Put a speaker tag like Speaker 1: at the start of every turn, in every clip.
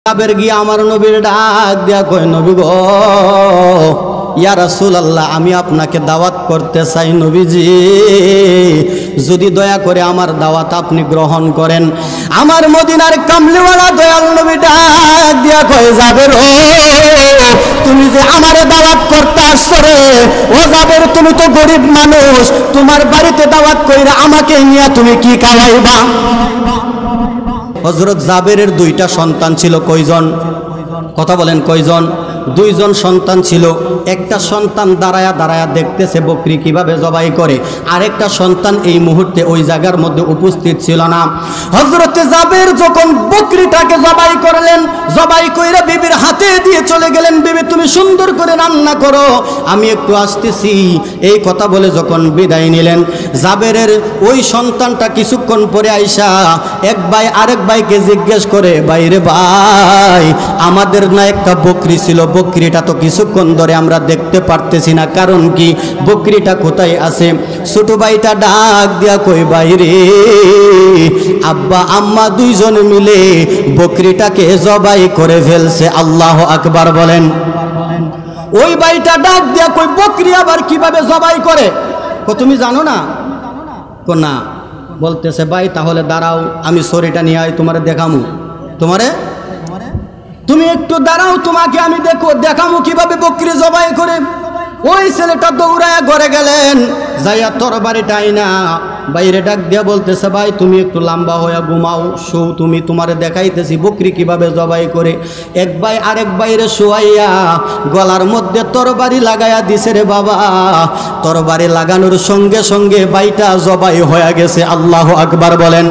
Speaker 1: জাবের গিয়ে আমার নবীর ডাক দিয়া কয়, নবী গো, ইয়া রাসূলুল্লাহ, আমি আপনাকে দাওয়াত করতে চাই নবীজি, যদি দয়া করে আমার দাওয়াত আপনি গ্রহণ করেন। আমার মদিনার কামলিওয়ালা দয়াল নবী ডাক দিয়া কয়, জাবের ও, তুমি যে আমারে দাওয়াত করতে আসছো রে, ও জাবের, তুমি তো গরিব মানুষ, তোমার বাড়িতে দাওয়াত কইরা আমাকে নিয়ে তুমি কি খাওয়াইবা? হযরত জাবেরের দুইটা সন্তান ছিল। কয়জন? কথা বলেন, কয়জন? দুইজন সন্তান ছিল। একটা সন্তান দাঁড়ায়া দাঁড়ায়া দেখতেছে বকরি কিভাবে জবাই করে, আরেকটা সন্তান এই মুহূর্তে ওই জায়গার মধ্যে উপস্থিত ছিল না। হযরত জাবের যখন বকরিটাকে জবাই করলেন, জবাই কইরা বিবির হাতে দিয়ে চলে গেলেন, বিবি তুমি সুন্দর করে রান্না করো, আমি একটু আসতেছি। এই কথা বলে যখন বিদায় নিলেন, জাবেরের ওই সন্তানটা কিছুক্ষণ পরে আইসা এক ভাই আরেক ভাইকে জিজ্ঞেস করে, ভাইরে ভাই, আমাদের না একটা বকরি ছিল, বকরিটা তো কিছুক্ষণ ধরে আমরা দেখতে পারতেছি না, কারণ কি? বকরিটা কোথায় আছে? ছোট ভাইটা ডাক দিয়া কই, বাইরে আব্বা আম্মা দুইজন মিলে বকরিটাকে জবাই করে ফেলছে। আল্লাহু আকবার বলেন। ওই ভাইটা ডাক দিয়া কই, বকরি আবার কিভাবে জবাই করে? তুমি জানো না? না। বলতেছে, ভাই তাহলে দাঁড়াও, আমি ছুরিটা নিয়ে আই, তোমারে দেখামু। তুমি একটু দাঁড়াও, তোমাকে আমি দেখামু কিভাবে বকরি জবাই করে। ওই ছেলেটা দৌড়ায় ঘরে গেলেন, যাইয়া তরবারিটা আইনা বাইরে ডাক দিয়া বলতেছে, ভাই তুমি একটু লম্বা হইয়া ঘুমাও, শো, তোমারে দেখাইতেছি বকরি কিভাবে জবাই করে। এক ভাই আরেক বাইরে শোয়াইয়া গলার মধ্যে তরবারি লাগাইয়া দিছে রে বাবা। তরবারি লাগানোর সঙ্গে সঙ্গে ভাইটা জবাই হয়ে গেছে। আল্লাহু আকবার বলেন।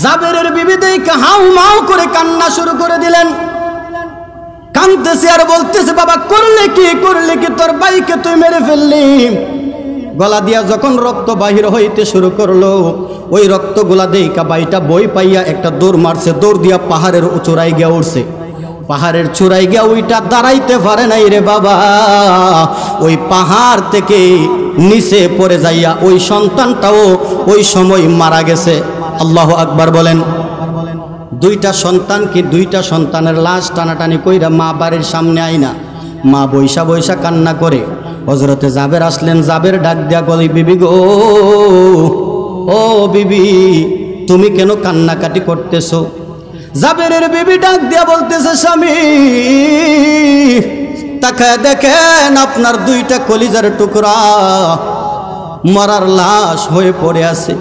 Speaker 1: জাবেরের বিবি দেখে হাউ মাউ করে কান্না শুরু করে দিলেন, কাঁদতেছে আর বলতেছে, বাবা করলে কি তোর ভাইকে তুই মেরে ফেললি। গলা দিয়া যখন রক্ত বাহির হইতে শুরু করলো, ওই রক্তগুলা দেখা ভাইটা বই পাইয়া একটা দৌড় মারছে, দৌড় দিয়া পাহাড়ের চূড়ায় গিয়া উঠছে। পাহাড়ের চূড়ায় গিয়া ওইটা দাঁড়াইতে পারে নাই রে বাবা, ওই পাহাড় থেকে নিচে পড়ে যাইয়া ওই সন্তানটাও ওই সময় মারা গেছে। আল্লাহু আকবার বলেন। দুইটা সন্তানের লাশ টানাটানি কইরা মা বাড়ির সামনে আইনা মা বৈশা বৈশা কান্না করে। হযরতে জাবের আসলেন, জাবের ডাক দিয়া বলে, বিবি গো, ও বিবি, তুমি কেন কান্নাকাটি করতেছো? জাবেরের বিবি ডাক দিয়া বলতেছে, স্বামী তাকায় দেখেন আপনার দুইটা কলিজার টুকরা মরার লাশ হয়ে পড়ে আছে।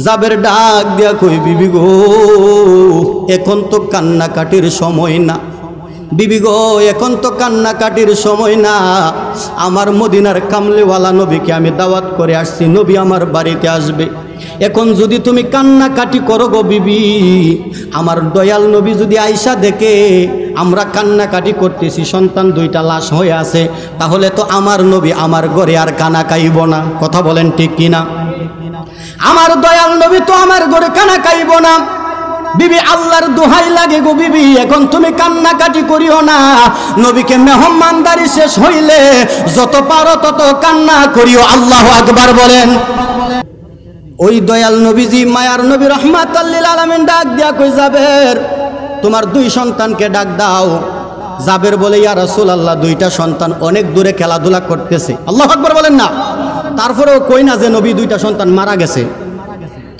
Speaker 1: জাবের ডাক দিয়া কই, বিবি গো, এখন তো কান্নাকাটির সময় না। বিবি গো, এখন তো কান্নাকাটির সময় না। আমার মদিনার কামলিওয়ালা নবীকে আমি দাওয়াত করে আসছি, নবী আমার বাড়িতে আসবে। এখন যদি তুমি কান্নাকাটি করো গো বিবি, আমার দয়াল নবী যদি আইসা দেখে আমরা কান্নাকাটি করতেছি, সন্তান দুইটা লাশ হয়ে আছে, তাহলে তো আমার নবী আমার ঘরে আর কানা কাইব না। কথা বলেন ঠিক কিনা? আমার দয়াল নবী তো আমার ঘরে কানা কাইব না। বিবি আল্লাহর দোহাই লাগে গো বিবি, এখন তুমি কান্নাকাটি করিও না। নবীকে মেহমানদারি শেষ হইলে যত পারো তত কান্না করিও। আল্লাহু আকবার বলেন। ওই দয়াল নবীজি মায়ার নবী রাহমাতাল লিল আলামিন ডাক দিয়া কই, জাবের তোমার দুই সন্তানকে ডাক দাও। জাবের বলে, ইয়া রাসূলুল্লাহ, দুইটা সন্তান অনেক দূরে খেলাধুলা করতেছে। আল্লাহু আকবার বলেন না। তারপরেও কই না যে নবী দুইটা সন্তান মারা গেছে,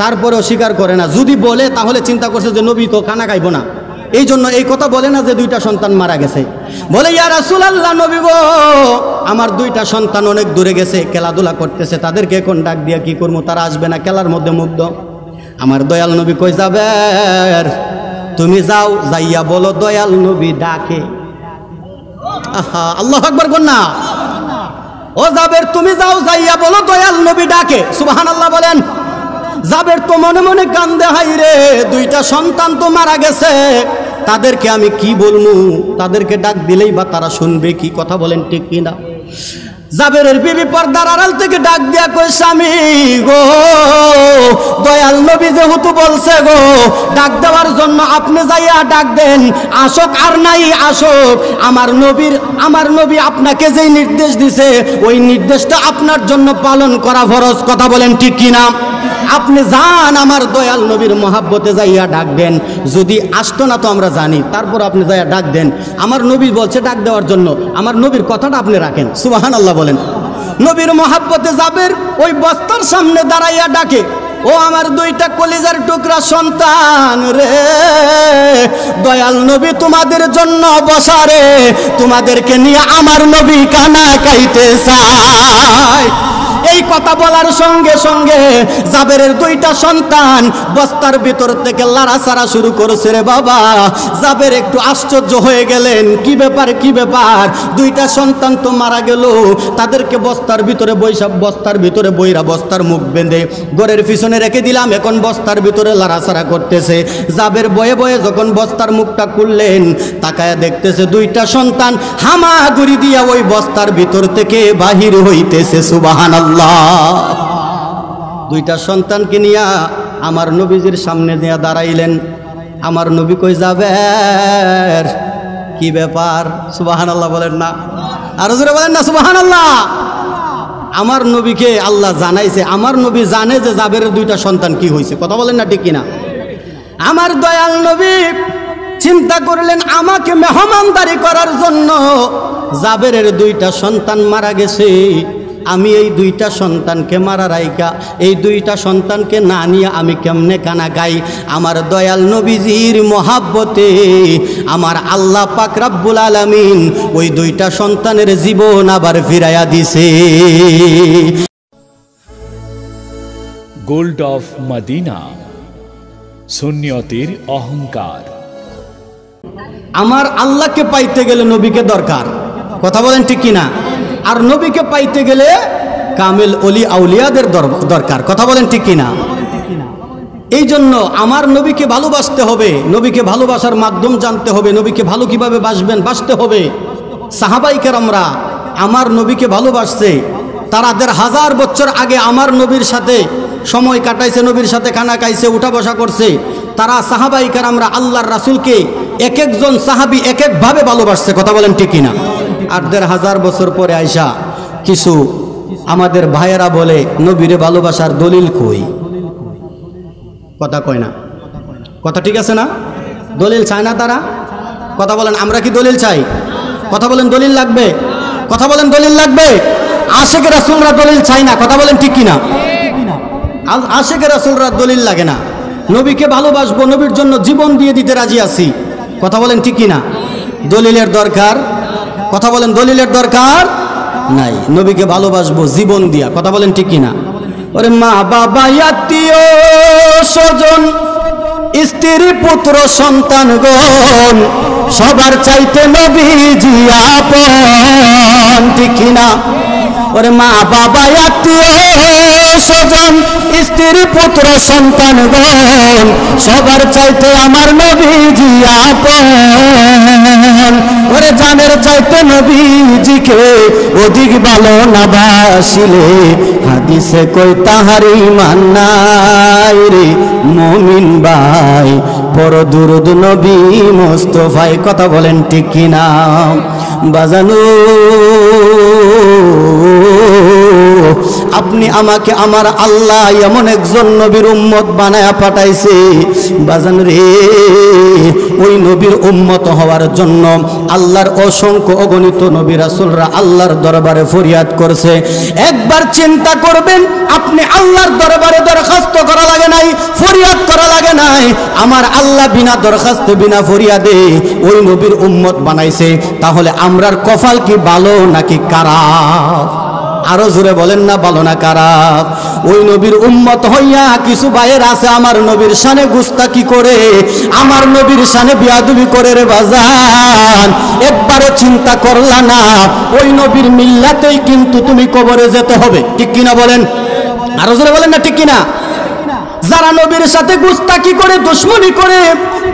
Speaker 1: তারপরেও স্বীকার করে না। যদি বলে তাহলে চিন্তা করছে যে নবী তো খানা খাইব না, এই জন্য এই কথা বলে না যে দুইটা সন্তান মারা গেছে। বলে, ইয়া রাসূলুল্লাহ, নবী গো, আমার দুইটা সন্তান অনেক দূরে গেছে, খেলাধুলা করতেছে, তাদেরকে এখন ডাক দিয়া কি করবো, তারা আসবে না, খেলার মধ্যে মুগ্ধ। আমার দয়াল নবী কই, জাবের তুমি যাও, যাইয়া বলো দয়াল নবী ডাকে। আহা, আল্লাহু আকবার বল না। ও জাবের, তুমি যাও, যাইয়া বলো দয়াল নবী ডাকে। সুবহানাল্লাহ বলেন। জাবের তো মনে মনে কান্দে, হাই রে, দুইটা সন্তান তো মারা গেছে, তাদেরকে আমি কি বলবো, তাদেরকে ডাক দিলেই বা তারা শুনবে কি? কথা বলেন ঠিক কিনা? জাবেরের বিবি পর্দার আড়াল থেকে ডাক দিয়া কই স্বামী গো, দয়াল নবী যেহেতু বলছে গো ডাক দেওয়ার জন্য, আপনি যাইয়া ডাক দেন, আসক আর নাই আসক, আমার নবী আপনাকে যেই নির্দেশ দিছে ওই নির্দেশটা আপনার জন্য পালন করা ফরজ। কথা বলেন ঠিক কিনা? আপনি যান আমার দয়াল নবীর মহাব্বতে যাইয়া ডাক দেন। যদি আসতো না তো আমরা জানি, তারপর আপনি যাইয়া ডাক দেন। আমার নবী বলছে ডাক দেওয়ার জন্য, আমার নবীর কথাটা আপনি রাখেন। সুবহানাল্লাহ বলেন। নবীর মহাব্বতে জাবের ওই বস্তার সামনে দাঁড়াইয়া ডাকে, ও আমার দুইটা কলিজার টুকরা সন্তান রে, দয়াল নবী তোমাদের জন্য বসা রে, তোমাদেরকে নিয়ে আমার নবী কানা কাইতে চায়। এই কথা বলার সঙ্গে সঙ্গে জাবেরের দুইটা সন্তান বস্তার ভিতর থেকে লাড়াচাড়া শুরু করেছে রে বাবা। জাবের একটু আশ্চর্য হয়ে গেলেন, কি ব্যাপার কি ব্যাপার, দুইটা সন্তান তো মারা গেল, তাদেরকে বস্তার ভিতরে বইরা বস্তার মুখ বেঁধে ঘরের পিছনে রেখে দিলাম, এখন বস্তার ভিতরে লাড়াচাড়া করতেছে। জাবের বয়ে বয়ে যখন বস্তার মুখটা খুললেন, তাকায়া দেখতেছে দুইটা সন্তান হামাগুড়ি দিয়া ওই বস্তার ভিতর থেকে বাহির হইতেছে। সুবহানাল্লাহ। দুইটা সন্তানকে নিয়া আমার নবীজির সামনে নিয়ে দাঁড়াইলেন। আমার নবী কই জাবের কি ব্যাপার? সুবহানাল্লাহ বলেন না, আরো জোরে বলেন না সুবহানাল্লাহ। আমার নবীকে আল্লাহ জানাইছে, আমার নবী জানে যে জাবেরের দুইটা সন্তান কি হয়েছে। কথা বলেন না ঠিক কিনা? আমার দয়াল নবী চিন্তা করলেন আমাকে মেহমানদারি করার জন্য জাবেরের দুইটা সন্তান মারা গেছে, আমি এই দুইটা সন্তানকে মারা রাইকা এই দুইটা সন্তানকে না নিয়ে আমি কেমনে কানা গাই? আমার দয়াল নবীজির মহাব্বতে আমার আল্লাহ পাক রব্বুল আলামিন ওই দুইটা সন্তানের জীবন আবার ফিরাইয়া দিছে।
Speaker 2: গোল্ড অফ মদিনা, সুন্নিয়তের অহংকার।
Speaker 1: আমার আল্লাহকে পাইতে গেলে নবীকে দরকার। কথা বলেন ঠিক কিনা? আর নবীকে পাইতে গেলে কামেল ওলি আউলিয়াদের দরকার। কথা বলেন ঠিক কিনা? এই জন্য আমার নবীকে ভালোবাসতে হবে, নবীকে ভালোবাসার মাধ্যম জানতে হবে, নবীকে ভালো কিভাবে বাসতে হবে। সাহাবাই কেরামরা আমার নবীকে ভালোবাসছে, তারা ১,৫০০ বছর আগে আমার নবীর সাথে সময় কাটাইছে, নবীর সাথে খানা খাইছে, উঠা বসা করছে। তারা সাহাবাই কেরামরা আল্লাহর রাসূলকে এক একজন সাহাবী এক একভাবে ভালোবাসছে। কথা বলেন ঠিক কিনা? আর ১,৫০০ বছর পরে আইসা কিছু আমাদের ভাইয়েরা বলে নবীরে ভালোবাসার দলিল কই? কথা কয় না। কথা ঠিক আছে না? দলিল চায় না তারা। কথা বলেন আমরা কি দলিল চাই? কথা বলেন দলিল লাগবে? কথা বলেন দলিল লাগবে? আশিকে রাসূলরা দলিল চাই না। কথা বলেন ঠিক কিনা? আশিকে রাসূলরা দলিল লাগে না। নবীকে ভালোবাসবো, নবীর জন্য জীবন দিয়ে দিতে রাজি আছি। কথা বলেন ঠিক কিনা? দলিলের দরকার? কথা বলেন দলিলের দরকার নাই। নবীকে ভালোবাসবো জীবন দিয়া। কথা বলেন ঠিক কিনা? ওরে মা বাবা আত্মীয় স্বজন স্ত্রী পুত্র সন্তানগণ সবার চাইতে নবীজি আপন। ঠিক কিনা? ওরে মা বাবা আত্মীয় স্বজন স্ত্রী পুত্র সন্তানগণ সবার চাইতে আমার নবীজি আপন। ওরে জানের চাইতে নবীজিকে অধিক ভালো না বাসিলে হাদিসে কই তাহার ঈমান নাই রে মুমিন ভাই, বড় দুরূদ নবী মুস্তাফায়। কথা বলেন ঠিক কিনা? বাজানু আপনি আমাকে আমার আল্লাহ এমন একজন নবীর উম্মত বানায়া পাঠাইছে বাজান রে, ওই নবীর উম্মত হওয়ার জন্য আল্লাহর অসংখ্য অগণিত নবী রাসূলরা আল্লাহর দরবারে ফরিয়াদ করছে। একবার চিন্তা করবেন, আপনি আল্লাহর দরবারে দরখাস্ত করা লাগে নাই, ফরিয়াদ করা লাগে নাই, আমার আল্লাহ বিনা দরখাস্তে বিনা ফরিয়াদে ওই নবীর উম্মত বানাইছে। তাহলে আমরার কপাল কি ভালো নাকি খারাপ? আরো জোরে বলেন না, ভালো না খারাপ? ওই নবীর উম্মত হইয়া কিছু ভাইয়ের আছে আমার নবীর শানে গুস্তাকি করে, আমার নবীর শানে বিয়াদবি করে রে বাজান। একবারও চিন্তা করলা না ওই নবীর মিল্লাতেই কিন্তু তুমি কবরে যেতে হবে। ঠিক কিনা বলেন? আরো জোরে বলেন না ঠিক কিনা? যারা নবীর সাথে গুস্তাকি করে দুশমনি করে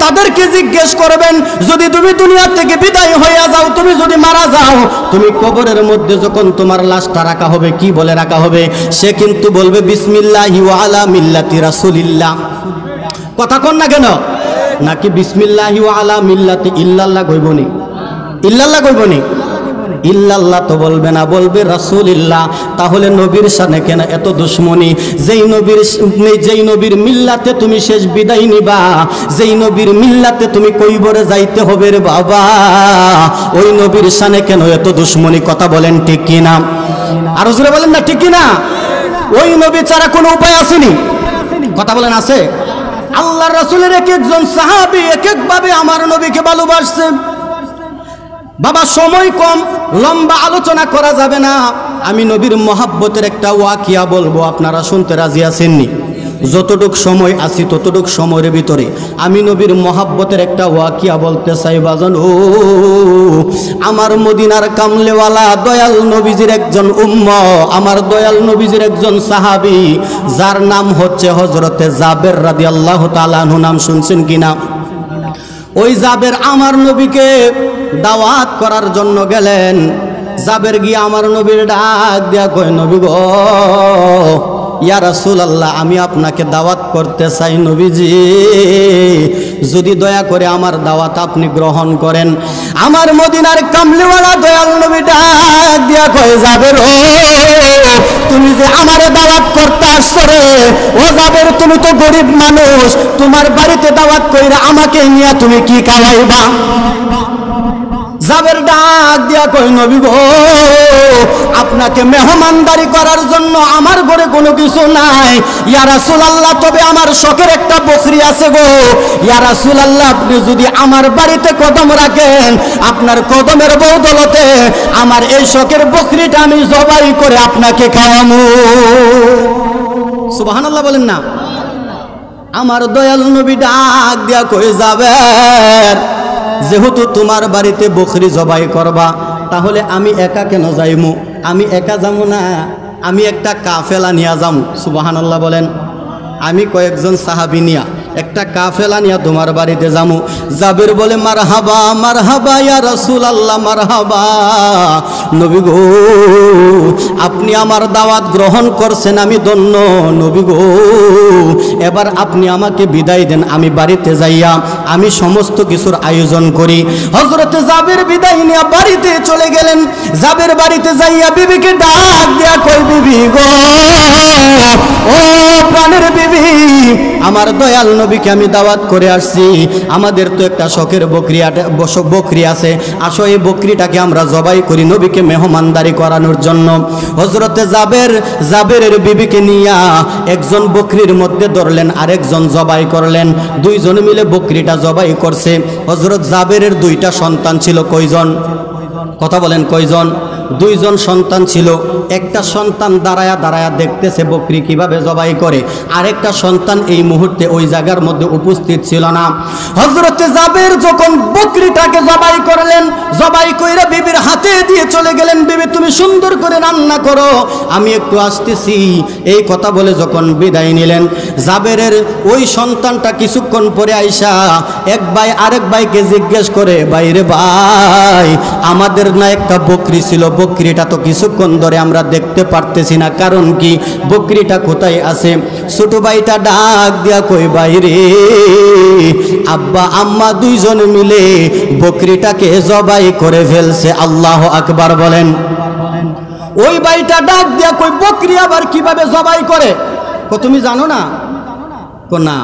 Speaker 1: তাদেরকে জিজ্ঞেস করবেন, যদি তুমি দুনিয়া থেকে বিদায় হয়ে যাও, তুমি যদি মারা যাও, তুমি কবরের মধ্যে যখন তোমার লাশটা রাখা হবে কি বলে রাখা হবে? সে কিন্তু বলবে বিসমিল্লাহি ওয়া আলা মিল্লাতি রাসূলিল্লাহ। কথা কোন না কেন? নাকি বিসমিল্লাহি ওয়া আলা মিল্লাতি ইল্লাল্লাহ কইবনি? ইল্লাল্লাহ কইবনি? ইল্লাল্লাহ তো বলবে না, বলবে রাসূলুল্লাহ। তাহলে নবীর সাথে কেন এত দুশমনি? যেই নবীর মিল্লাতে তুমি শেষ বিদায় নিবা, যেই নবীর মিল্লাতে তুমি কইবরে যাইতে হবে রে বাবা, ওই নবীর সাথে কেন এত দুশমনি? কথা বলেন ঠিক কি না? আর হুজুরে বলেন না ঠিক কি না? ওই নবী ছাড়া কোনো উপায় আসেনি? কথা বলেন আছে? আল্লাহর রাসূলের এক একজন সাহাবী এক এক ভাবে আমার নবীকে ভালোবাসছে। বাবা সময় কম, লম্বা আলোচনা করা যাবে না। আমি নবীর মহাব্বতের একটা ওয়াকিয়া বলবো, আপনারা শুনতে রাজি আছেননি? যতটুক সময় আসি ততটুক সময়ের ভিতরে আমি নবীর মহাব্বতের একটা ওয়াকিয়া বলতে চাই বাজান। ও আমার মদিনার কামলেওয়ালা দয়াল নবীজির একজন আমার দয়াল নবীজির একজন সাহাবী, যার নাম হচ্ছে হযরতে জাবের রাদিয়াল্লাহু তাআলা আনহু। নাম শুনছেন কিনা? ওই জাবের আমার নবীকে দাওয়াত করার জন্য গেলেন। জাবের গিয়ে আমার নবীর ডাক দিয়া কয়, নবী গো, ইয়া রাসূলুল্লাহ, আমি আপনাকে দাওয়াত করতে চাই নবীজি, যদি দয়া করে আমার দাওয়াত আপনি গ্রহণ করেন। আমার মদিনার কামলিওয়ালা দয়াল নবী ডাক দিয়া কয়, জাবের ও তুমি যে আমারে দাওয়াত করতে আসছো রে, ও জাবের তুমি তো গরিব মানুষ, তোমার বাড়িতে দাওয়াত কইরা আমাকে নিয়ে তুমি কি খাওয়াইবা? জাবের ডাক দিয়া কই, নবী গো, আপনাকে মেহমানদারি করার জন্য আমার ঘরে কোনো কিছু নাই ইয়া রাসূলুল্লাহ, তবে আমার শখের একটা বকরি আছে গো ইয়া রাসূলুল্লাহ, আপনি যদি আমার বাড়িতে কদম রাখেন, আপনার কদমের বদৌলতে আমার এই শখের বকরিটা আমি জবাই করে আপনাকে খাওয়ামু। সুবহানাল্লাহ বলেন না? আমার দয়াল নবী ডাক দিয়া কই, জাবের, যেহেতু তোমার বাড়িতে বকরি জবাই করবা, তাহলে আমি একা কেন যাইমু? আমি একা যাবো না, আমি একটা কাফেলা নিয়ে যাম। সুবহানাল্লাহ বলেন। আমি কয়েকজন সাহাবী নিয়া একটা কাফেলা নিয়া তোমার বাড়িতে যামু। জাবের বলে, মারহাবা মারহাবা ইয়া রাসূলুল্লাহ, মারহাবা নবী গো, আপনি আমার দাওয়াত গ্রহণ করছেন, আমি ধন্য নবী গো, এবার আপনি আমাকে বিদায় দেন, আমি বাড়িতে যাইয়া আমি সমস্ত কিছুর আয়োজন করি। হযরতে জাবের বিদায় নিয়ে বাড়িতে চলে গেলেন। জাবের বাড়িতে যাইয়া বিবিকে ডাক দিয়া কই, বিবি গো, ও প্রাণের বিবি, আমার দয়াল নবীকে আমি দাওয়াত করে আসছি, আমাদের তো একটা শখের বকরি আছে, আসো এই বকরিটাকে আমরা জবাই করি নবীকে মেহমানদারি করানোর জন্য। হযরতে জাবেরের বিবিকে নিয়া একজন বকরির মধ্যে ধরলেন, আরেকজন জবাই করলেন, দুইজন মিলে বকরিটা জবাই করছে। হযরত জাবেরের দুইটা সন্তান ছিল। কয়জন? কথা বলেন, কয়জন? দুইজন সন্তান ছিল। একটা সন্তান দাঁড়ায়া দাঁড়ায়া দেখতেছে বকরি কিভাবে জবাই করে, আরেকটা সন্তান এই মুহূর্তে ওই জায়গার মধ্যে উপস্থিত ছিল না। হযরতে জাবের যখন বকরিটাকে জবাই করলেন, জবাই কইরা বিবির হাতে দিয়ে চলে গেলেন, বিবি তুমি সুন্দর করে রান্না করো, আমি একটু আসতেছি, এই কথা বলে যখন বিদায় নিলেন, জাবেরের ওই সন্তানটা কিছুক্ষণ পরে আইসা এক ভাই আরেক ভাইকে জিজ্ঞেস করে, ভাইরে ভাই, আমাদের না একটা বকরি ছিল, বকরিটা তো কিছুক্ষণ ধরে আমরা দেখতে পারতেছি না, কারণ কি? বকরিটা কোথায় আছে? ছোট ভাইটা ডাক দিয়া কই, বাইরে আব্বা আম্মা দুইজন মিলে বকরিটাকে জবাই করে ফেলছে। আল্লাহু আকবার বলেন। ওই ভাইটা ডাক দিয়া কই, বকরি আবার কিভাবে জবাই করে? তুমি জানো না? না।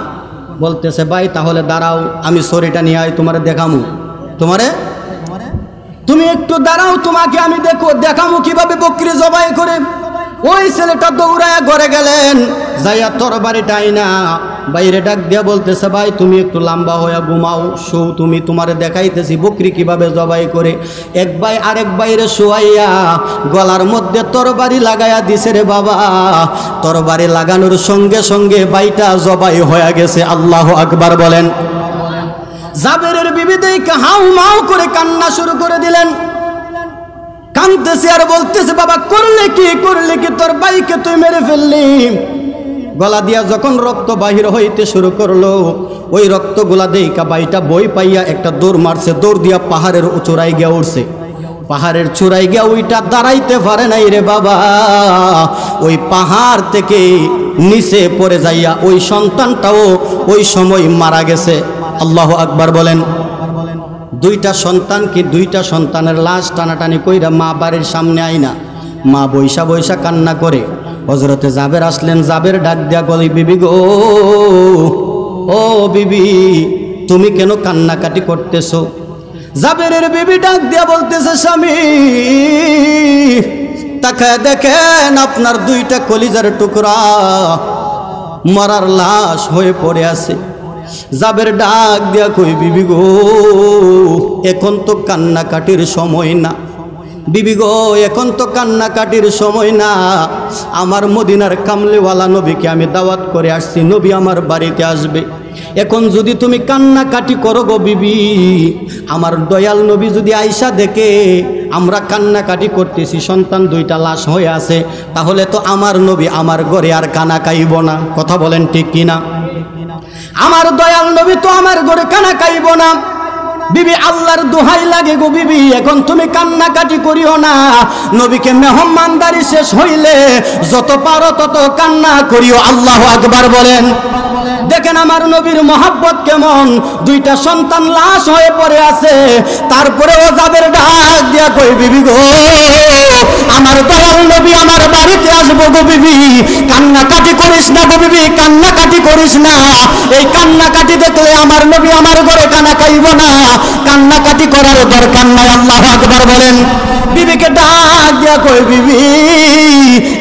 Speaker 1: বলতেছে, ভাই তাহলে দাঁড়াও, আমি ছড়িটা নিয়ে আই, তোমারে দেখামু, তুমি একটু দাঁড়াও, তোমাকে আমি দেখামু কিভাবে বকরি জবাই করে। ওই ছেলেটা দৌড়ায় ঘরে গেলেন, যাইয়া তরবারিটা আইনা বাইরে ডাক দিয়া বলতেছে, ভাই তুমি একটু লম্বা হইয়া ঘুমাও, শো, তুমি তোমারে দেখাইতেছি বকরি কিভাবে জবাই করে। এক ভাই আরেক বাইরে শোয়াইয়া গলার মধ্যে তরবারি লাগাইয়া দিছে রে বাবা। তরবারি লাগানোর সঙ্গে সঙ্গে ভাইটা জবাই হয়ে গেছে। আল্লাহু আকবার বলেন। জাবেরের বিবি দেখে হাউ মাউ করে কান্না শুরু করে দিলেন, কাঁদতেছে আর বলতেছে, বাবা করলে কি তোর ভাইকে তুই মেরে ফেললি? গলা দিয়া যখন রক্ত বাহির হইতে শুরু করলো, ওই রক্তগুলা দেইকা বাইটা বই পাইয়া একটা দৌড় মারছে, দৌড় দিয়া পাহাড়ের চূড়ায় গিয়া উঠছে। পাহাড়ের চূড়ায় গিয়া ওইটা দাঁড়াইতে পারে নাই রে বাবা, ওই পাহাড় থেকে নিচে পড়ে যাইয়া ওই সন্তানটাও ওই সময় মারা গেছে। আল্লাহু আকবার বলেন। দুইটা সন্তানের লাশ টানাটানি কইরা মা বাড়ির সামনে আইনা মা বৈশা বৈশা কান্না করে। হযরতে জাবের আসলেন, জাবের ডাক দিয়া বলে, বিবি গো, ও বিবি, তুমি কেন কান্নাকাটি করতেছো? জাবেরের বিবি ডাক দিয়া বলতেছে, স্বামী তাকায় দেখেন আপনার দুইটা কলিজার টুকরা মরার লাশ হয়ে পড়ে আছে। জাবের ডাক দিয়া কই, বিবি গো, এখন তো কান্নাকাটির সময় না। বিবি গো, এখন তো কান্নাকাটির সময় না। আমার মদিনার কামলিওয়ালা নবীকে আমি দাওয়াত করে আসছি, নবী আমার বাড়িতে আসবে। এখন যদি তুমি কান্নাকাটি করো গো বিবি, আমার দয়াল নবী যদি আইসা দেখে আমরা কান্নাকাটি করতেছি, সন্তান দুইটা লাশ হয়ে আছে, তাহলে তো আমার নবী আমার ঘরে আর কানা কাইব না। কথা বলেন ঠিক কিনা? আমার দয়াল নবী তো আমার ঘরে কানা কাইব না। বিবি আল্লাহর দোহাই লাগে গো বিবি, এখন তুমি কান্নাকাটি করিও না। নবীকে মেহমানদারি শেষ হইলে যত পারো তত কান্না করিও। আল্লাহু আকবার বলেন। দেখেন আমার নবীর মহব্বত কেমন। দুইটা সন্তান লাশ হয়ে পড়ে আছে, তারপরেও জাবের ডাক দিয়া কই, বিবি গো, আমার দয়াল নবী আমার বাড়িতে আসবো গো বিবি, কান্নাকাটি করিস না গো বিবি, কান্নাকাটি করিস না। এই কান্নাকাটি দেখলে আমার নবী আমার ঘরে কানা খাইব না, কান্নাকাটি করার দরকার নাই। আল্লাহু আকবার বলেন। বিবিকে ডাক দিয়া কই, বিবি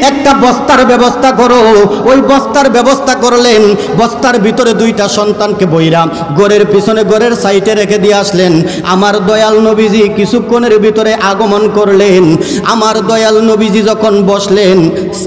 Speaker 1: একটা বস্তার ব্যবস্থা করো। ওই বস্তার ব্যবস্থা করলেন, বস্তার ভিতরে দুইটা সন্তানকে বইরা ঘরের পিছনে ঘরের সাইডে রেখে দিয়ে আসলেন। আমার দয়াল নবীজি কিছুক্ষণের ভিতরে আগমন করলেন। আমার দয়াল নবীজি যখন বসলেন,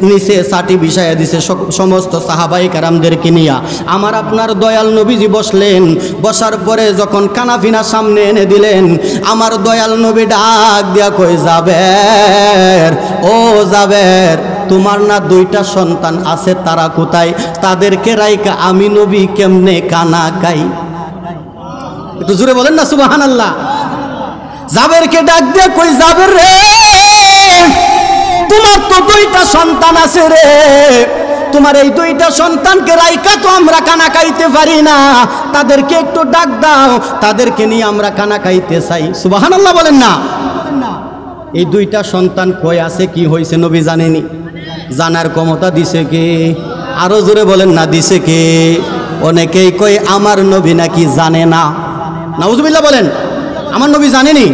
Speaker 1: নিচে সাটি বিছায়া দিছে সমস্ত সাহাবাই কেরামদেরকে নিয়া। আমার আপনার দয়াল নবীজি বসলেন। বসার পরে যখন কানাফিনা সামনে এনে দিলেন, আমার দয়াল নবী ডাক দিয়া কই, জাবের, ও জাবের, তোমার না দুইটা সন্তান আছে, তারা কোথায়? তাদেরকে রাইকা আমি নবী কেমনে কানা কাই? একটু জোরে বলেন না সুবহানাল্লাহ। জাবেরকে ডাক দিয়ে কই, জাবের রে, তোমার তো দুইটা সন্তান আছে রে, তোমার এই দুইটা সন্তানকে রাইকা তো আমরা কানা খাইতে পারি না, তাদেরকে একটু ডাক দাও, তাদেরকে নিয়ে আমরা কানা খাইতে চাই। সুবহানাল্লাহ বলেন না। এই দুইটা সন্তান কই আছে, কি হয়েছে নবী জানেনি? জানার ক্ষমতা দিছে কে? আরো জোরে বলেন না, দিছে কে? অনেকেই কই আমার নবী নাকি জানে না। নাউজুবিল্লাহ বলেন। আমার নবী জানেনি?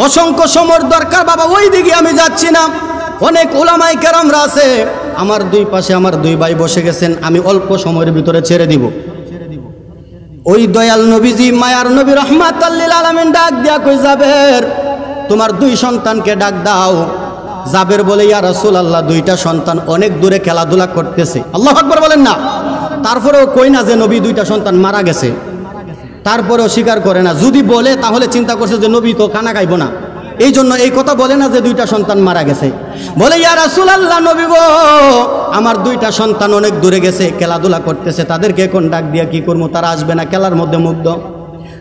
Speaker 1: অসংখ্য সময়ের দরকার বাবা, ওই দিকে আমি যাচ্ছি না। অনেক উলামায়ে কেরামরা আছে, আমার দুই পাশে আমার দুই ভাই বসে গেছেন, আমি অল্প সময়ের ভিতরে ছেড়ে দিব। ওই দয়াল নবীজি মায়ার নবী রাহমাতাল লিল আলামিন ডাক দিয়া কই, জাবের, তোমার দুই সন্তানকে ডাক দাও। জাবের বলে, ইয়া রাসূলুল্লাহ, দুইটা সন্তান অনেক দূরে খেলাধুলা করতেছে। আল্লাহু আকবার বলেন না। তারপরেও কই না যে নবী দুইটা সন্তান মারা গেছে, তারপরেও স্বীকার করে না। যদি বলে তাহলে চিন্তা করছে যে নবী তো খানা খাইব না, এই জন্য এই কথা বলে না যে দুইটা সন্তান মারা গেছে। বলে, ইয়া রাসূলুল্লাহ, নবী গো, আমার দুইটা সন্তান অনেক দূরে গেছে, খেলাধুলা করতেছে, তাদেরকে এখন ডাক দিয়া কি করবো? তারা আসবে না, খেলার মধ্যে মুগ্ধ।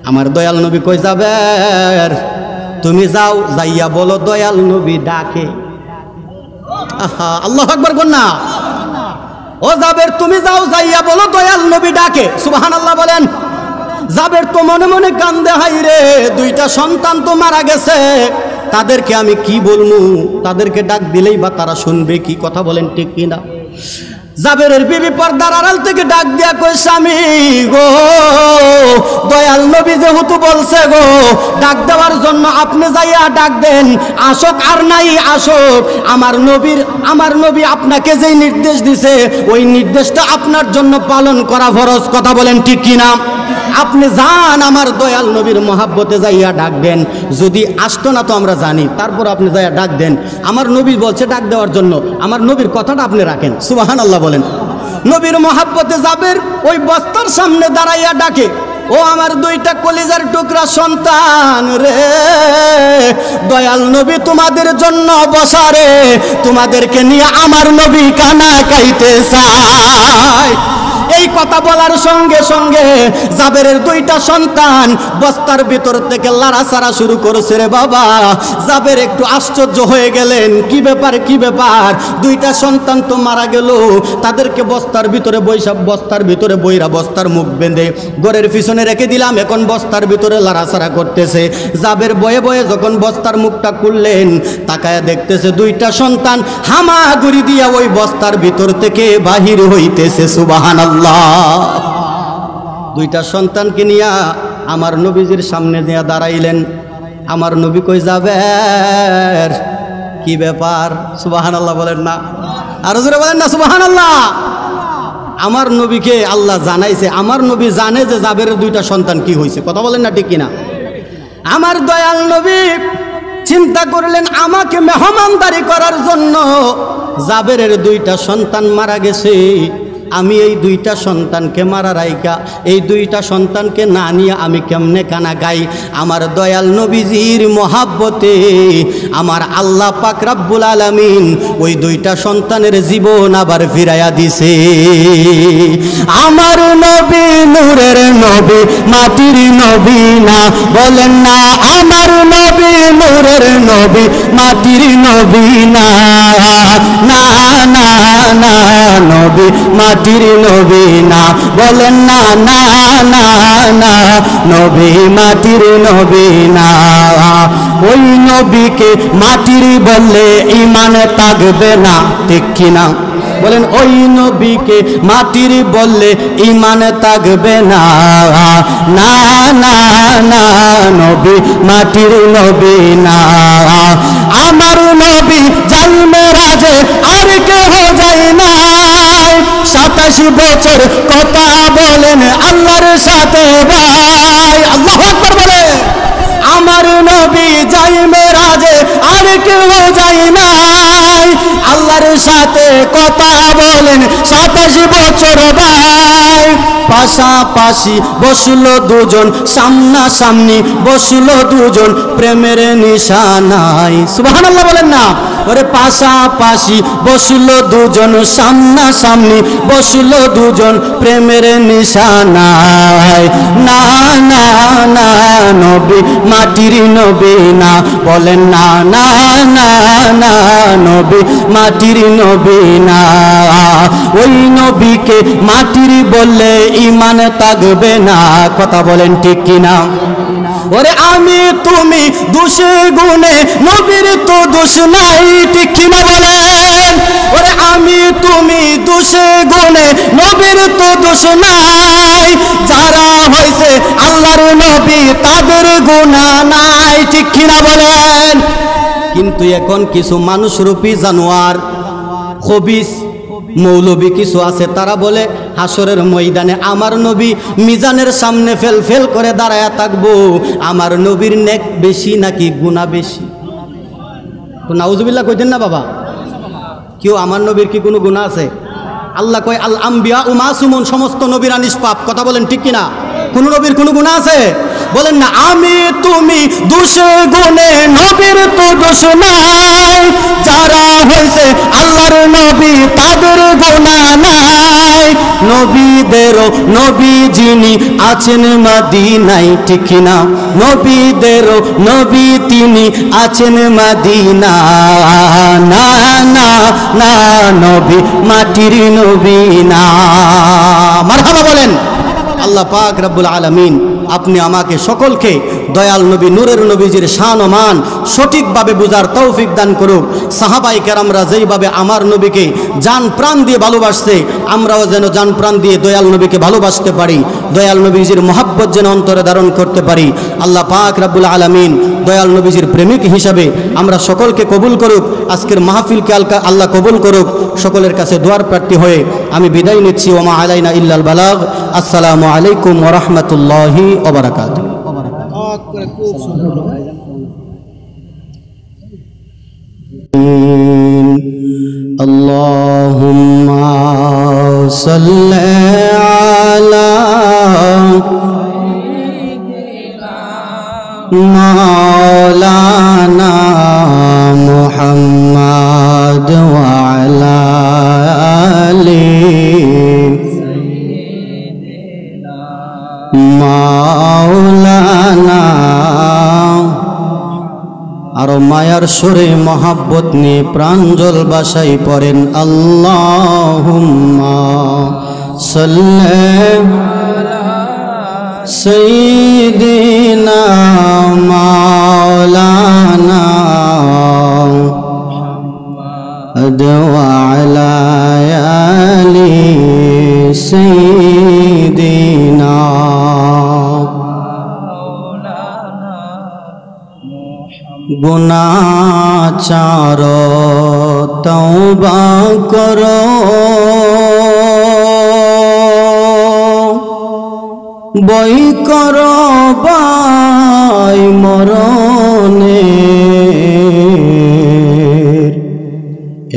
Speaker 1: আমার দয়াল নবী কই, জাবের, তুমি যাও, যাইয়া বলো দয়াল নবী ডাকে। আহা, আল্লাহু আকবার বল না। ও জাবের, তুমি যাও, যাইয়া বলো দয়াল নবী ডাকে। সুবহানাল্লাহ বলেন। জাবের তো মনে মনে কান্দে, হাই রে, দুইটা সন্তান তো মারা গেছে, তাদেরকে আমি কি বলবো? তাদেরকে ডাক দিলেই বা তারা শুনবে কি? কথা বলেন ঠিক কিনা? জাবেরের বিবি পর্দার আড়াল থেকে ডাক দিয়া কই, স্বামী গো, দয়াল নবী যেহেতু বলছে গো ডাক দেওয়ার জন্য, আপনি যাইয়া ডাক দেন, আসক আর নাই আসক, আমার নবী আপনাকে যেই নির্দেশ দিছে ওই নির্দেশটা আপনার জন্য পালন করা ফরজ। কথা বলেন ঠিক কিনা? আপনি যান, আমার দয়াল নবীর মহাব্বতে যাইয়া ডাক দেন। যদি আসতো না তো আমরা জানি, তারপর আপনি যাইয়া ডাক দেন। আমার নবী বলছে ডাক দেওয়ার জন্য, আমার নবীর কথাটা আপনি রাখেন। সুবহানাল্লাহ বলেন। নবীর মহাব্বতে জাবের ওই বস্তার সামনে দাঁড়াইয়া ডাকে, ও আমার দুইটা কলিজার টুকরা সন্তান রে, দয়াল নবী তোমাদের জন্য বসা রে, তোমাদেরকে নিয়ে আমার নবী কানা কাইতে চায়। এই কথা বলার সঙ্গে সঙ্গে জাবেরের দুইটা সন্তান বস্তার ভিতর থেকে লাড়াচাড়া শুরু করেছে রে বাবা। জাবের একটু আশ্চর্য হয়ে গেলেন, কি ব্যাপার কি ব্যাপার, দুইটা সন্তান তো মারা গেল, তাদেরকে বস্তার ভিতরে বইরা বস্তার মুখ বেঁধে ঘরের পিছনে রেখে দিলাম, এখন বস্তার ভিতরে লাড়াচাড়া করতেছে। জাবের বয়ে বয়ে যখন বস্তার মুখটা খুললেন, তাকায়া দেখতেছে দুইটা সন্তান হামাগুড়ি দিয়া ওই বস্তার ভিতর থেকে বাহির হইতেছে। সুবহানাল্লাহ। দুইটা সন্তানকে নিয়া আমার নবীজির সামনে নিয়ে দাঁড়াইলেন। আমার নবী কই জাবের, কি ব্যাপার? সুবহানাল্লাহ বলেন না, আর জোরে বলেন না সুবহানাল্লাহ। আমার নবীকে আল্লাহ জানাইছে, আমার নবী জানে যে জাবেরের দুইটা সন্তান কি হয়েছে, কথা বলেন না ঠিক কিনা? আমার দয়াল নবী চিন্তা করলেন আমাকে মেহমানদারি করার জন্য জাবেরের দুইটা সন্তান মারা গেছে, আমি এই দুইটা সন্তানকে মারা রাইকা এই দুইটা সন্তানকে না নিয়ে আমি কেমনে কানা গাই? আমার দয়াল নবীজির মহাব্বতে আমার আল্লাহ পাক রব্বুল আলামিন ওই দুইটা সন্তানের জীবন আবার ফিরাইয়া দিছে। আমার নবী নূরের নবী, মাটির নবী না, বলেন না আমার নবী নূরের নবী, মাটির নবী না, না না না নবী মাটির নবী না, বলেন না না না না নবী মাটির নবী না। ওই নবীকে মাটির বললে ঈমান থাকবে না, ঠিক কিনা বলেন? ওই নবীকে মাটির বললে ঈমান থাকবে না, না না না নবী মাটির নবী না। আমার নবী যাই মেরাজে আর কেহ যায় না, 27 বছর কথা বলেন আল্লাহর সাথে ভাই, আল্লাহু আকবার বলে। আমার নবী যাই মেরাজে আর কেউ যায় নাই, আল্লাহর সাথে কথা বলেন 27 বছর ভাই। পাশাপাশি বসলো দুজন, সামনা সামনি বসলো দুজন, প্রেমের নিশানায়। সুবহানাল্লাহ বলেন না। ওরে পাশাপাশি বসলো দুজন, সামনা সামনি বসলো দুজন, প্রেমের নিশানায়। না না না নবী মাটির নবী না, বলেন না না না না নবী মাটির নবী না। ওই নবীকে মাটির বললে ঈমান থাকবে না, কথা বলেন ঠিক কিনা? ওরে আমি তুমি দোষে গুণে নবীর তো দোষ নাই, ঠিক কিনা বলেন? ওরে আমি তুমি দোষে গুণে নবীর তো দোষ নাই, যারা হয়েছে আল্লাহর নবী তাদের গুনাহ নাই, ঠিক কিনা বলেন? কিন্তু এখন কিছু মানুষরূপী জানোয়ার খবিস মৌলবী কিছু আছে, তারা বলে হাসরের ময়দানে আমার নবী মিজানের সামনে ফেল ফেল করে দাঁড়ায়া থাকবো, আমার নবীর নেক বেশি নাকি গুনাহ বেশি? তো নাউজুবিল্লাহ কইতেন না বাবা? কেউ আমার নবীর কি কোনো গুনাহ আছে? আল্লাহ কয় আল আম্বিয়া ও মাসুমুন, সমস্ত নবীরা নিষ্পাপ, কথা বলেন ঠিক কিনা? কোন নবীর কোনো গুনাহ আছে? বলেন না আমি তুমি দোষে গুণে নবীর তো দোষ নাই, যারা হয়েছে আল্লাহর নবী তাদের গুনাহ নাই। নবীদেরও নবী যিনি আছেন মদিনায়, ঠিক কিনা? নবীদেরও নবী তিনি আছেন মদিনা, না না না নবী মাটির নবী না। মারহাবা বলেন। আল্লাহ পাক রব্বুল আলামিন আপনি আমাকে সকলকে দয়াল নবী নূরের নবীজির শান ও মান সঠিকভাবে বুঝার তৌফিক দান করুক। সাহাবাই কেরামরা যেইভাবে আমার নবীকে জান প্রাণ দিয়ে ভালোবাসছে, আমরাও যেন জান প্রাণ দিয়ে দয়াল নবীকে ভালোবাসতে পারি, দয়াল নবীজির মহব্বত যেন অন্তরে ধারণ করতে পারি। আল্লাহ পাক রব্বুল আলামিন দয়াল নবীজির প্রেমিক হিসাবে আমরা সকলকে কবুল করুক। আজকের মাহফিলকে আল্লাহ কবুল করুক। সকলের কাছে দোয়ার প্রার্থী হয়ে আমি বিদায় নিচ্ছি। ওমা আলাইনা ইল্লাল বালাগ। আসসালামু আলাইকুম ওয়া রাহমাতুল্লাহি ওয়া বারাকাতুহু। আল্লাহুম্মা সাল্লি আলা মাওলানা মুহাম্মদ ওয়া আলা মাওলানা। আরো মায়ার সুরে মহাব্বত নিয়ে প্রাঞ্জল বাসাই পড়েন আল্লাহুম্মা সাল্লি সাইয়্যিদিনা মাওলানা ওয়া আলা আলি সাইয়্যিদিনা। গুনাহগার তওবা করো, বই করো বাই মরণের,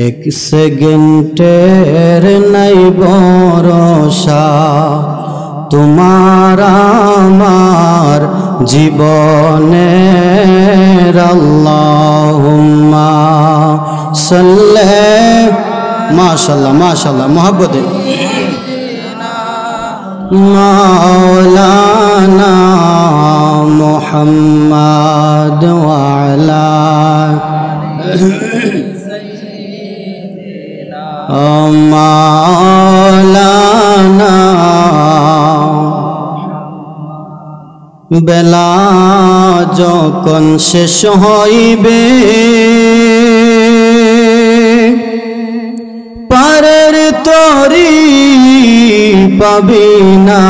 Speaker 1: এক সেকেন্ডের নাই ভরসা তোমার আমার জীবনের। আল্লাহুম্মা সাল্লি, মাশাআল্লাহ মাশাআল্লাহ মহব্বতে মাওলানা মুহাম্মদ ওয়া আলা মাওলানা। বেলা যখন শেষ হইবে পারের তরি পাবি না,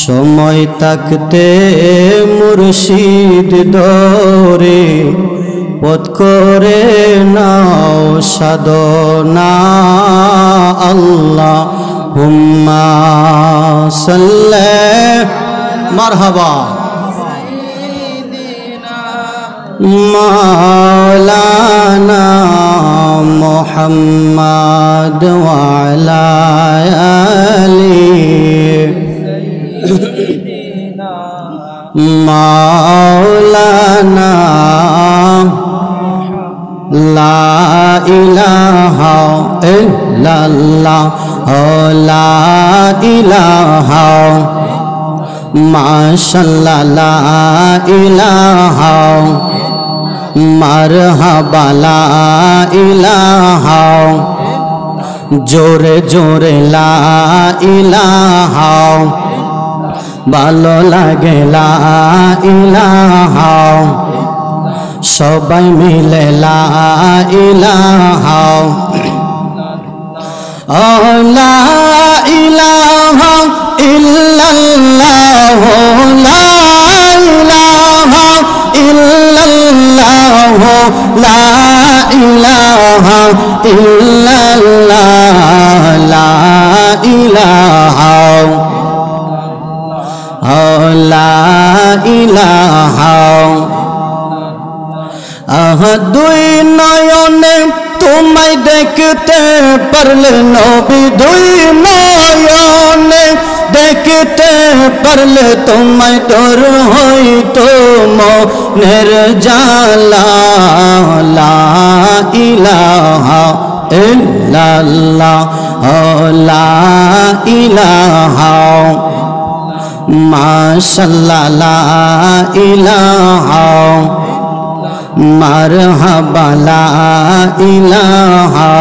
Speaker 1: সময় থাকতে মুর্শিদ ধরে পথ করে নাও সাধনা। আল্লাহুম্মা সাল্লি মারহাবা মাওলানা মুহাম্মদ ওয়া আলা আলি মাওলানা। লা ইলাহা ইল্লাল্লাহ লা ইলাহা মাশাআল্লাহ লা ইলাহা মারহাবা লা ইলাহা জোরে জোরে লা ইলাহা ভালো লাগে লা ইলাহা সবাই মিলে লা ইলাহা লা ইলাহা ইল্লাল্লাহ লা ইলাহা ইল্লাল্লাহ লা ইলাহা ইল্লাল্লাহ লা ইলাহা লা ইলাহা। দুই নয়নে তোমায় দেখতে পারলে নবী, দুই নয়নে দেখতে পারলে তোমায় তোর হইতো মনের জালা। লা ইলাহা ইল্লাল্লাহ লা ইলাহা মাশাআল্লাহ লা ইলাহা মারহাবা লা ইলাহা।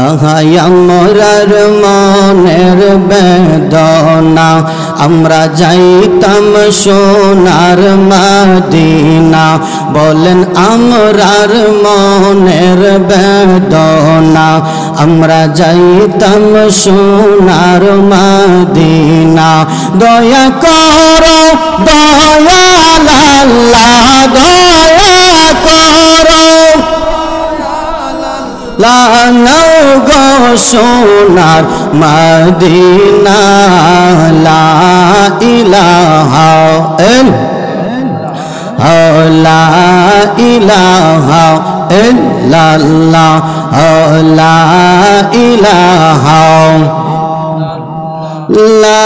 Speaker 1: আহাই আমরার মনের বেদনা, আমরা যাইতাম সোনার মদিনা। বলেন আমরার মনের বেদনা, আমরা যাইতাম সোনার মদিনা। দয়া করো দয়াল আল্লাহ, দয়া করো লানাও গো সোনার মদিনা। লা ইলাহা লা ইলাহা ইল্লাল্লাহ লা ইলাহা লা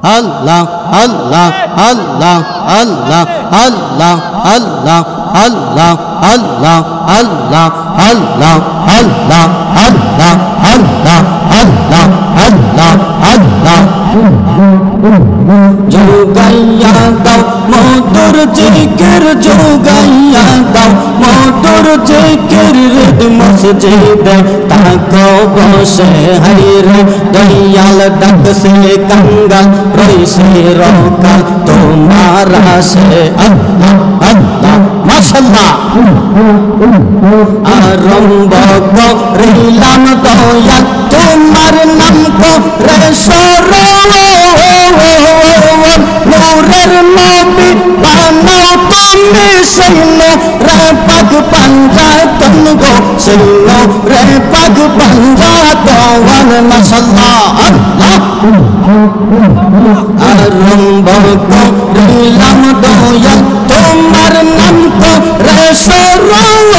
Speaker 1: আল্লাহ আল্লাহ আল্লাহ আল্লাহ আল্লাহ আল্লাহ আল্লাহ আল্লাহ আল্লাহ আল্লাহ আল্লাহ আল্লাহ আল্লাহ আল্লাহ আল্লাহ আল্লাহ যোগাইয়া দাও মধুর জিকির যোগাইয়া দাও মধুর জিকির হৃদ মসজিদে তাকো বসে হাইরে দয়াল ডাকছে কাঙ্গাল রইছে রকাল তোমার আসে আল্লাহ আল্লাহ মাশাআল্লাহ আরম্ভ করিলাম দয়াল তোমার নাম করে স্মরণ নূরের নবী বানাও তুমি সেই নূরে পাক পাঞ্জাতন গো সেই নূরে পাক পাঞ্জাতন মাশাআল্লাহ আল্লাহ আরম্ভ করিলাম দয়াল তোমার নাম করে স্মরণ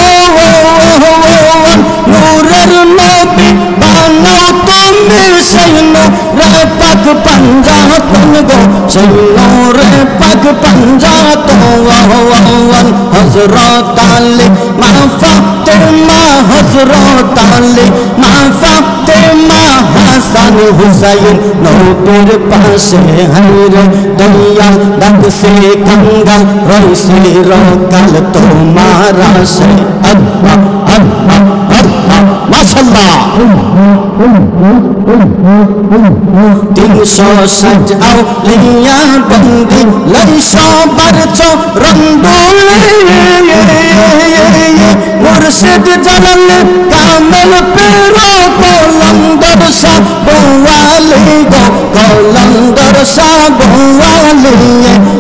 Speaker 1: নূরের নবী বানাও তুমি সেই নূরে পাক পাঞ্জাতন গো সেই নূরে পাক পাঞ্জাতন হযরত আলী মা ফাতেমা হযরত আলী মা ফাতেমা হাসান হুসাইন নবীর পাশে হাইরে দয়াল ডাকছে কাঙ্গাল রইছে রকাল তোমার আসে আল্লাহ আল্লাহ আল্লাহ মাশাআল্লাহ 300 সাজাও লিয়া বন্দি লাই সবার চরণ দুলি মুর্শিদ জালাল কামেল পেরো কলন্দর শাহ বওয়ালি গো কলন্দর শাহ বওয়ালি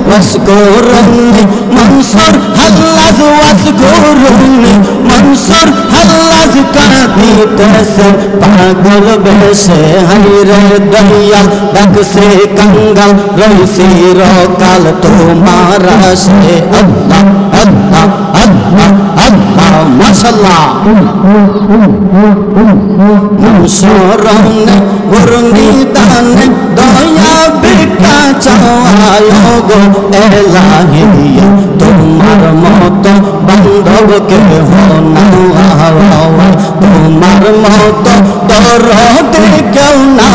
Speaker 1: ওয়াসকুরনি মনসুর হাল্লাজ ওয়াসকুরনি মনসুর হাল্লাজ কাঁদিতেছে পাগল বেশে হাইরে দয়াল ডাকছে কাঙ্গাল রইছে রকাল তোমার আসে আল্লাহ আল্লাহ আল্লাহ আল্লাহ মাশাআল্লাহ মনসুরনে গুরনিদানে দয়া বিকা চাওয়ায় গো এলাহি তোমার মত বান্ধব কে হো না তোমার মত দরদ কেউ না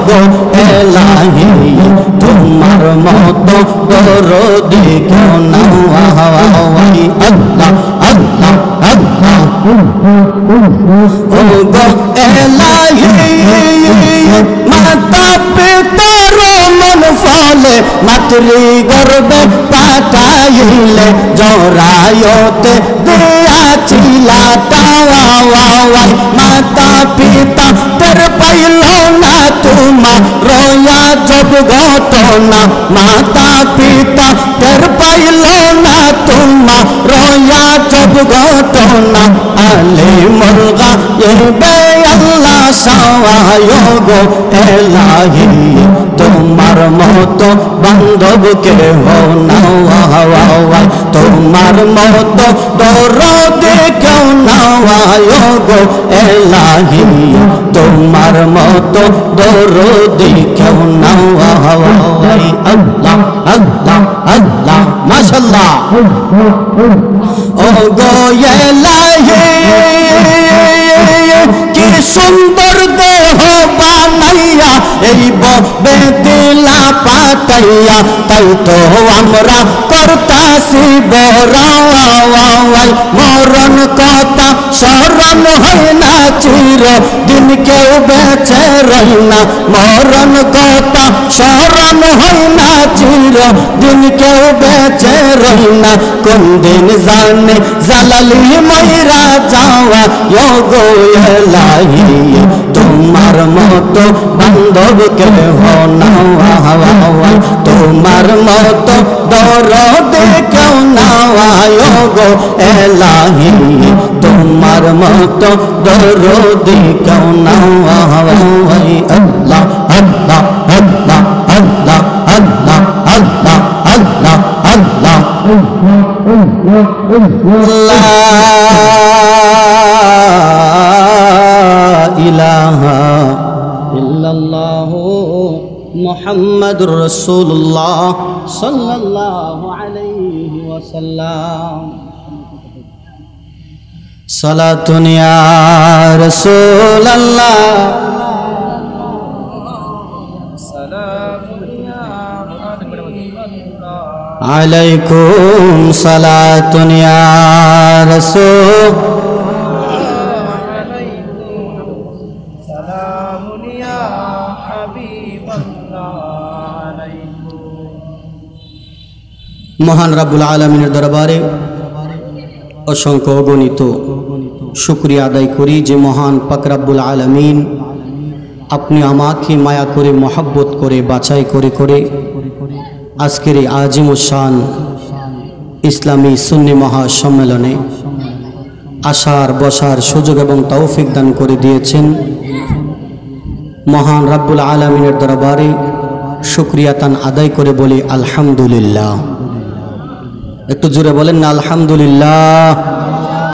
Speaker 1: গো এলাহি তোমার মত দরদ কেউ না আল্লাহ আল্লাহ আল্লাহ ও গো এলাহি মাতা পিতার মন ফলে মাতৃ গর্বে পাঠাইলে জরায়তে দিয়াছিলা টাওয়াই মাতা পিতা তের পাইল না তোমার রয়া জব ঘটনা মাতা পিতা তের পাইল না তোমার রয়া জব ঘটনা আলে মুরগা এবে আল্লাহ সাওয়ায় গো এলাহি তোমার মত বান্ধব কে হো না তোমার মত দরদ কেউ না গো এলাহি তোমার মত দরদ কেউ না আল্লাহ আল্লাহ আল্লাহ মাশাআল্লাহ ও গো এলাহি কি সুন্দর দেহ বানাইয়া এই ববে দিলা পাতাইয়া তাই তো আমরা করতাছি বড়াওয়াই মরণ কথা স্মরণ হয় না চির দিন কেউ বেঁচে রই না মরণ কথা স্মরণ হয় না চির দিন কেউ বেঁচে রই না কোন দিন জানে জালালি ময়রা যাওয়া গো এলাহি তোমার মত বান্ধব কে হো না তোমার মত দরদ কেউ না গো এলাহি তোমার মত দরদ কেউ না আল্লাহ আল্লাহ আল্লাহ আল্লাহ আল্লাহ আল্লাহ আল্লাহ আল্লাহ লা ইলাহা ইল্লাল্লাহু মুহাম্মাদুর রাসূলুল্লাহ সাল্লাল্লাহু আলাইহি ওয়াসাল্লাম। সালাতুন ইয়া রাসূলাল্লাহ আলাইকুম সালাতুন ইয়া রাসূল মহান রাব্বুল আলামিনের দরবারে অসংখ্য অগণিত শুকরিয়া আদায় করি যে মহান পাক রাব্বুল আলামিন আপনি আমাকে মায়া করে মহব্বত করে বাছাই করে করে আজকের এই আজিম ও শান ইসলামী সুন্নি মহাসম্মেলনে আসার বসার সুযোগ এবং তৌফিক দান করে দিয়েছেন। মহান রাব্বুল আলামিনের দরবারে শুকরিয়া তান আদায় করে বলি আলহামদুলিল্লাহ। একটু জোরে বলেন না আলহামদুলিল্লাহ।